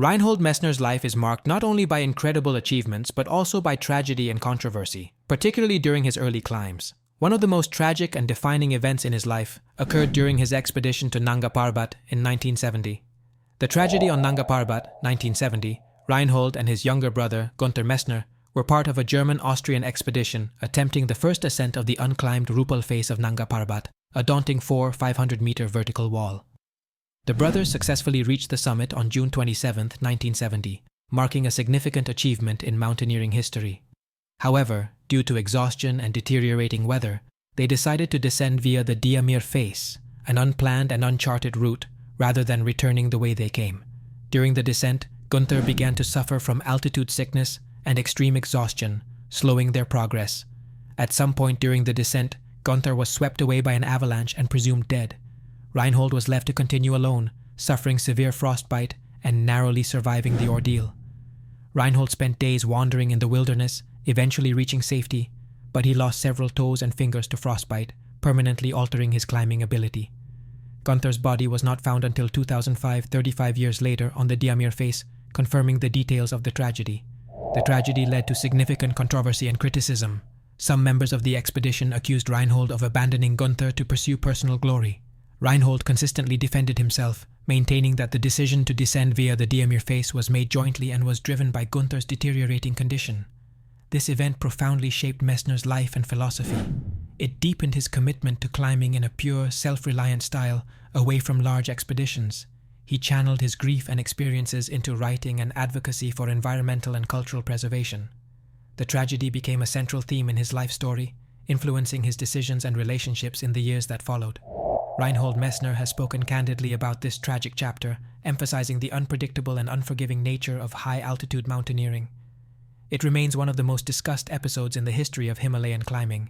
Reinhold Messner's life is marked not only by incredible achievements but also by tragedy and controversy, particularly during his early climbs. One of the most tragic and defining events in his life occurred during his expedition to Nanga Parbat in 1970. The tragedy on Nanga Parbat, 1970, Reinhold and his younger brother, Günther Messner, were part of a German-Austrian expedition attempting the first ascent of the unclimbed Rupal face of Nanga Parbat, a daunting 500-meter vertical wall. The brothers successfully reached the summit on June 27, 1970, marking a significant achievement in mountaineering history. However, due to exhaustion and deteriorating weather, they decided to descend via the Diamir Face, an unplanned and uncharted route, rather than returning the way they came. During the descent, Günther began to suffer from altitude sickness and extreme exhaustion, slowing their progress. At some point during the descent, Günther was swept away by an avalanche and presumed dead. Reinhold was left to continue alone, suffering severe frostbite and narrowly surviving the ordeal. Reinhold spent days wandering in the wilderness, eventually reaching safety, but he lost several toes and fingers to frostbite, permanently altering his climbing ability. Günther's body was not found until 2005, 35 years later, on the Diamir Face, confirming the details of the tragedy. The tragedy led to significant controversy and criticism. Some members of the expedition accused Reinhold of abandoning Günther to pursue personal glory. Reinhold consistently defended himself, maintaining that the decision to descend via the Diamir Face was made jointly and was driven by Günther's deteriorating condition. This event profoundly shaped Messner's life and philosophy. It deepened his commitment to climbing in a pure, self-reliant style, away from large expeditions. He channeled his grief and experiences into writing and advocacy for environmental and cultural preservation. The tragedy became a central theme in his life story, influencing his decisions and relationships in the years that followed. Reinhold Messner has spoken candidly about this tragic chapter, emphasizing the unpredictable and unforgiving nature of high-altitude mountaineering. It remains one of the most discussed episodes in the history of Himalayan climbing,